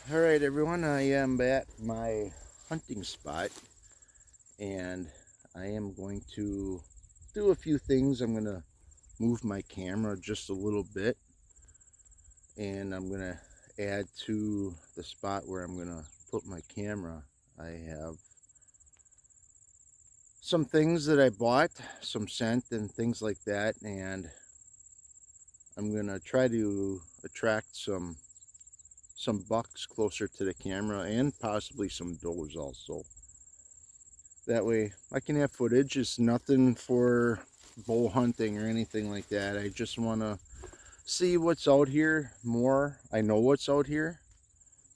Alright everyone, I am at my hunting spot and I am going to do a few things. I'm going to move my camera just a little bit and I'm going to add to the spot where I'm going to put my camera. I have some things that I bought, some scent and things like that, and I'm going to try to attract some bucks closer to the camera and possibly some does also. That way I can have footage. It's nothing for bow hunting or anything like that. I just want to see what's out here more. I know what's out here.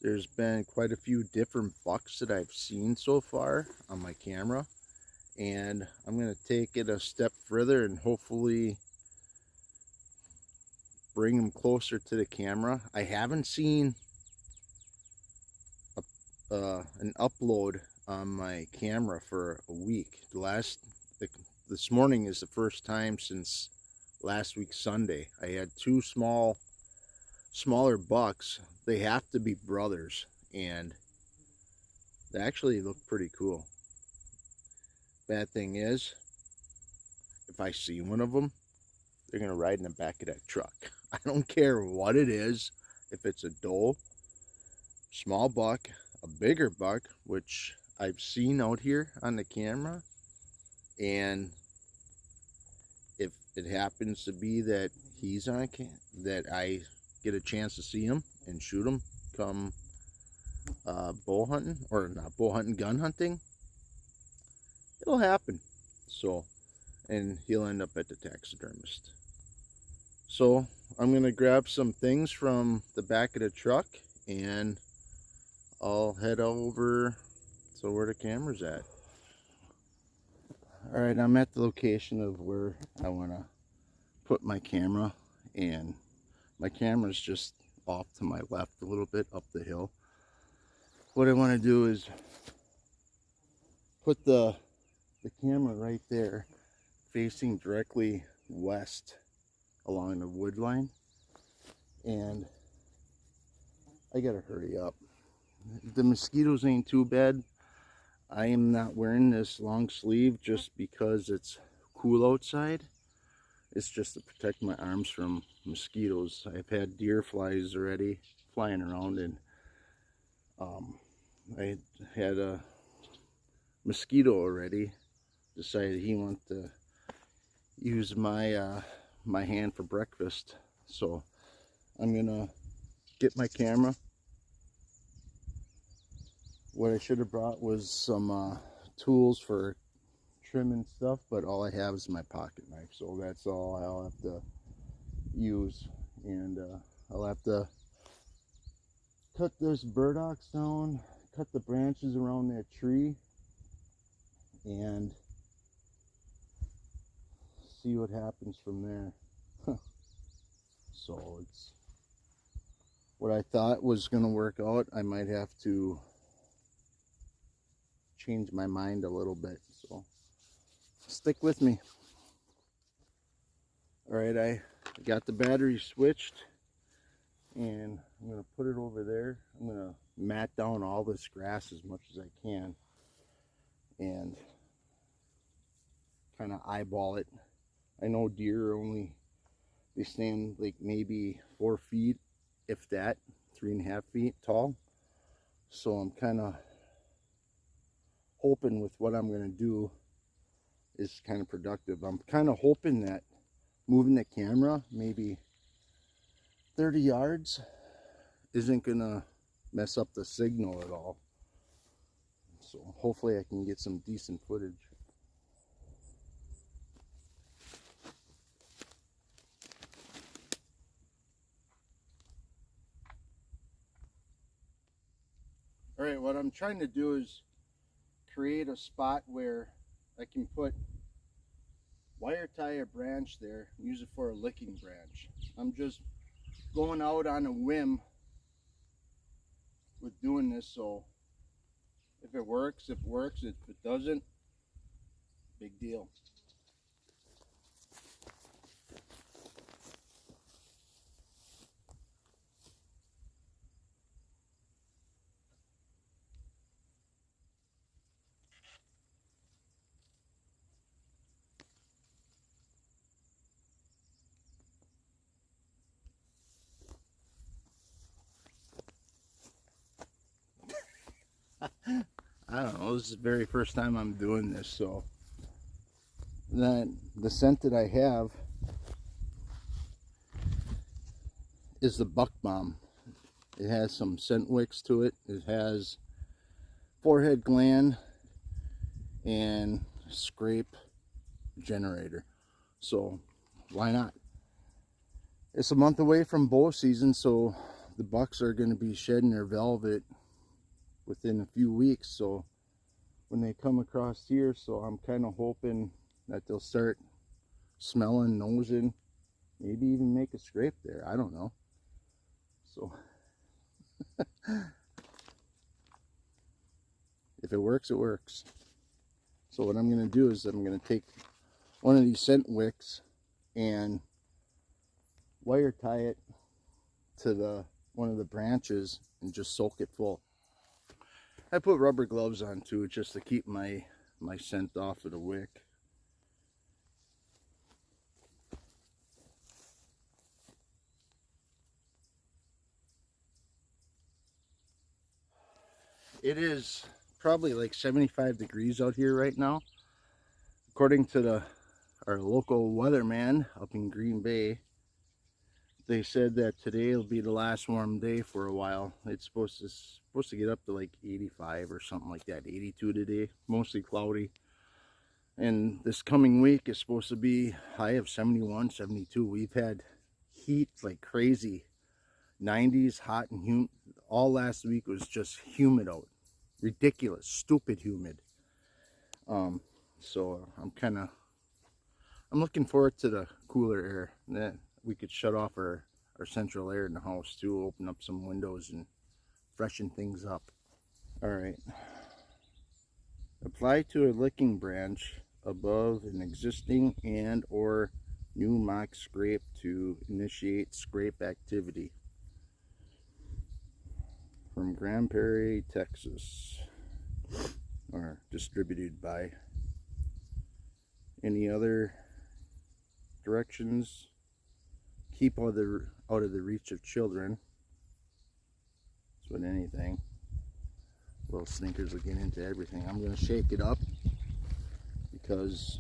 There's been quite a few different bucks that I've seen so far on my camera, and I'm going to take it a step further and hopefully bring them closer to the camera. I haven't seen an upload on my camera for a week. This morning is the first time since last week Sunday. I had two smaller bucks. They have to be brothers, and they actually look pretty cool. Bad thing is, if I see one of them, they're gonna ride in the back of that truck. I don't care what it is. If it's a doe, small buck, a bigger buck, which I've seen out here on the camera, and if it happens to be that he's on that I get a chance to see him and shoot him come bow hunting, or not bow hunting, gun hunting, it'll happen. So, and he'll end up at the taxidermist. So I'm gonna grab some things from the back of the truck and I'll head over to where the camera's at. All right, I'm at the location of where I want to put my camera, and my camera's just off to my left a little bit up the hill. What I want to do is put the camera right there facing directly west along the wood line, and I gotta hurry up. The mosquitoes ain't too bad. I am not wearing this long sleeve just because it's cool outside. It's just to protect my arms from mosquitoes. I've had deer flies already flying around, and I had a mosquito already decided he wanted to use my my hand for breakfast. So I'm gonna get my camera. What I should have brought was some tools for trimming stuff, but all I have is my pocket knife, so that's all I'll have to use. And I'll have to cut those burdocks down, cut the branches around that tree, and see what happens from there. So it's what I thought was going to work out. I might have to change my mind a little bit, so stick with me. All right, I got the battery switched and I'm going to put it over there. I'm going to mat down all this grass as much as I can and kind of eyeball it. I know deer only, they stand like maybe 4 feet, if that, 3.5 feet tall. So I'm kind of hoping with what I'm going to do is kind of productive. I'm kind of hoping that moving the camera maybe 30 yards isn't going to mess up the signal at all. So hopefully I can get some decent footage. All right, what I'm trying to do is create a spot where I can wire tie a branch there, use it for a licking branch. I'm just going out on a whim with doing this, so if it works, it works. If it doesn't, big deal. I don't know, this is the very first time I'm doing this, so then the scent that I have is the Buck Bomb. It has some scent wicks to it. It has forehead gland and scrape generator. So why not? It's a month away from bow season, so the bucks are going to be shedding their velvet within a few weeks. So when they come across here, so I'm kind of hoping that they'll start smelling, nosing, maybe even make a scrape there. I don't know. So if it works, it works. So what I'm going to do is I'm going to take one of these scent wicks and wire tie it to one of the branches and just soak it full. I put rubber gloves on too, just to keep my scent off of the wick. It is probably like 75 degrees out here right now. According to our local weatherman up in Green Bay, they said that today will be the last warm day for a while. It's supposed to get up to like 85 or something like that. 82 today, mostly cloudy. And this coming week is supposed to be high of 71, 72. We've had heat like crazy. 90s, hot and humid. All last week was just humid out. Ridiculous, stupid humid. So I'm looking forward to the cooler air. That we could shut off our central air in the house too, open up some windows and freshen things up. All right. Apply to a licking branch above an existing and or new mock scrape to initiate scrape activity. From Grand Prairie, Texas, or distributed by. Any other directions? Keep out of the reach of children. That's what anything. Little sneakers will get into everything. I'm going to shake it up because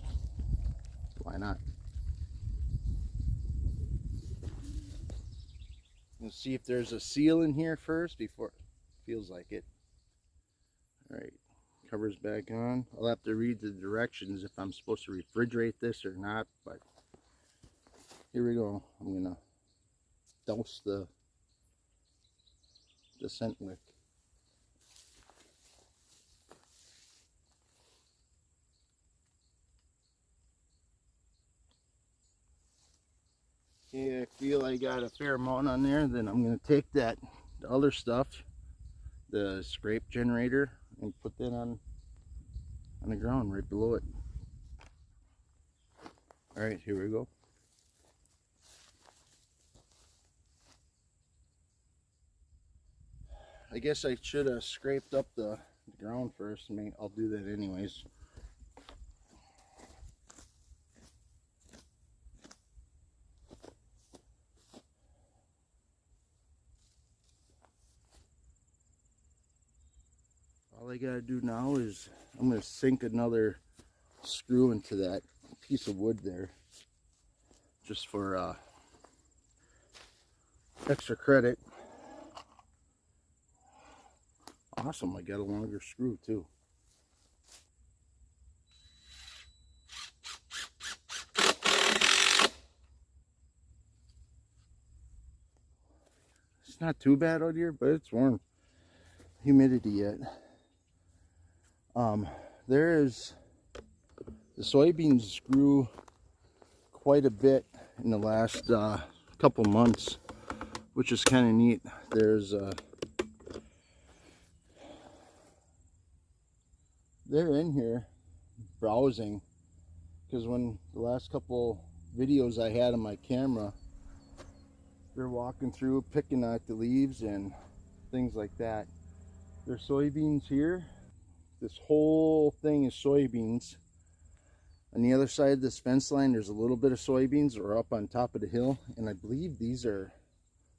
why not? Let's see if there's a seal in here first before it feels like it. All right, cover's back on. I'll have to read the directions if I'm supposed to refrigerate this or not, but here we go. I'm gonna douse the scent wick. Okay, I feel I got a fair amount on there. Then I'm gonna take the other stuff, the scrape generator, and put that on the ground right below it. All right, here we go. I guess I should have scraped up the ground first. I'll do that anyways. All I gotta do now is I'm gonna sink another screw into that piece of wood there, just for extra credit. Awesome, I got a longer screw too. It's not too bad out here, but it's warm. Humidity yet. The soybeans grew quite a bit in the last couple months, which is kind of neat. They're in here browsing, because when the last couple videos I had on my camera, they're walking through picking at the leaves and things like that. There's soybeans here. This whole thing is soybeans. On the other side of this fence line, there's a little bit of soybeans, or up on top of the hill, and I believe these are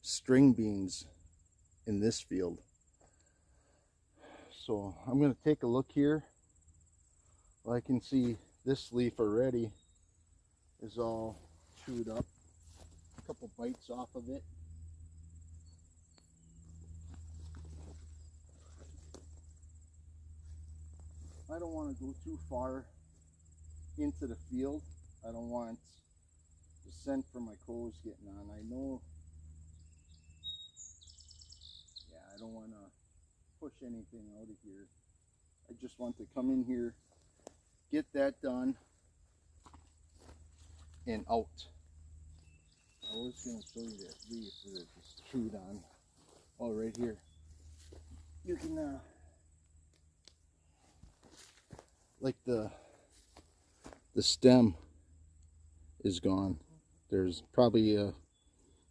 string beans in this field. So I'm going to take a look here. Well, I can see this leaf already is all chewed up. A couple bites off of it. I don't want to go too far into the field. I don't want the scent from my crows getting on. I know, yeah, I don't want to push anything out of here. I just want to come in here, get that done, and out. I was going to show you that leaf that it's chewed on. Oh, right here. You can, like the stem is gone. There's probably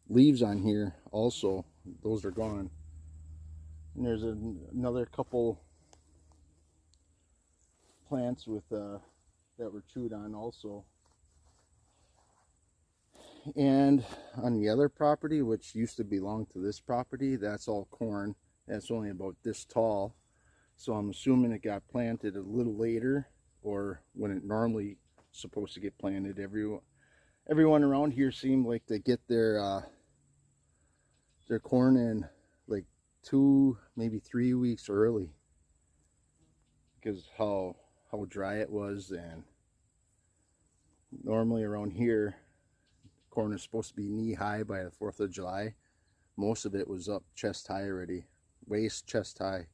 leaves on here also. Those are gone. And there's another couple plants with that were chewed on also. And on the other property, which used to belong to this property, that's all corn. That's only about this tall. So I'm assuming it got planted a little later, or when it normally supposed to get planted. Everyone around here seemed like they get their corn in like 2, maybe 3 weeks early, because how dry it was. And normally around here, corn is supposed to be knee high by the 4th of July. Most of it was up chest high already, waist chest high.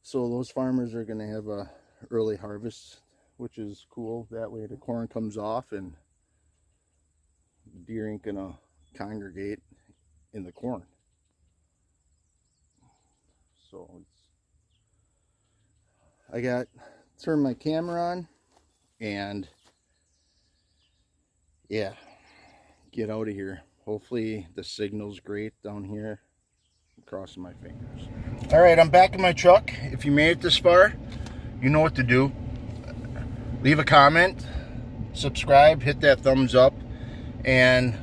So those farmers are going to have a early harvest, which is cool. That way the corn comes off and deer ain't going to congregate in the corn. So I got turned my camera on and yeah, get out of here. Hopefully the signal's great down here. I'm crossing my fingers. All right, I'm back in my truck. If you made it this far, you know what to do. Leave a comment, subscribe, hit that thumbs up, and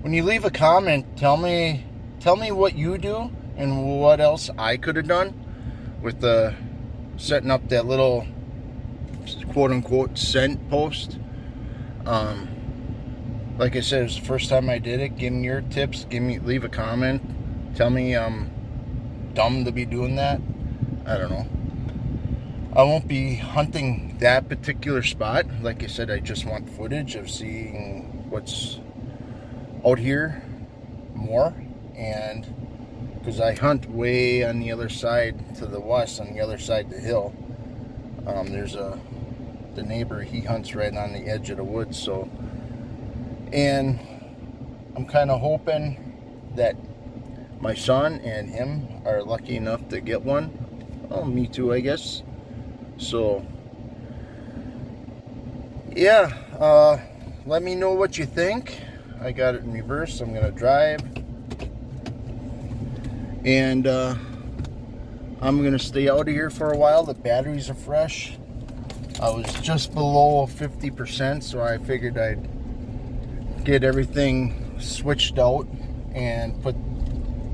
when you leave a comment, tell me what you do and what else I could have done with setting up that little quote-unquote scent post. Like I said, it was the first time I did it. Give me your tips. Leave a comment. Tell me I'm dumb to be doing that. I don't know. I won't be hunting that particular spot. Like I said, I just want footage of seeing what's out here more. And because I hunt way on the other side to the west, on the other side of the hill. There's the neighbor, he hunts right on the edge of the woods. So, and I'm kind of hoping that my son and him are lucky enough to get one. Oh, me too, I guess. So, yeah, let me know what you think. I got it in reverse. I'm going to drive. And I'm going to stay out of here for a while. The batteries are fresh. I was just below 50%, so I figured I'd get everything switched out and put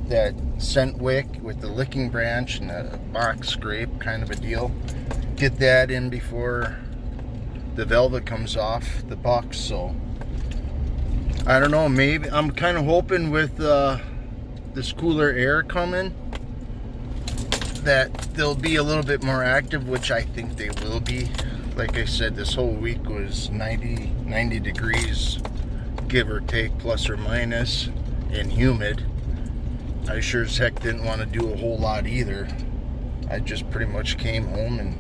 that scent wick with the licking branch and a box scrape kind of a deal. Get that in before the velvet comes off the box. So I don't know, maybe I'm kind of hoping with this cooler air coming that they'll be a little bit more active, which I think they will be. Like I said, this whole week was 90 degrees, give or take, plus or minus, and humid. I sure as heck didn't want to do a whole lot either. I just pretty much came home and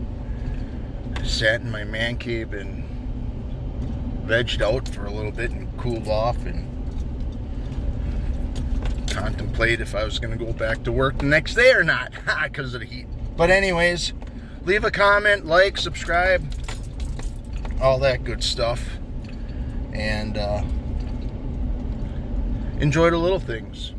sat in my man cave and vegged out for a little bit and cooled off and contemplate if I was going to go back to work the next day or not because of the heat. But anyways, leave a comment, like, subscribe, all that good stuff, and enjoy the little things.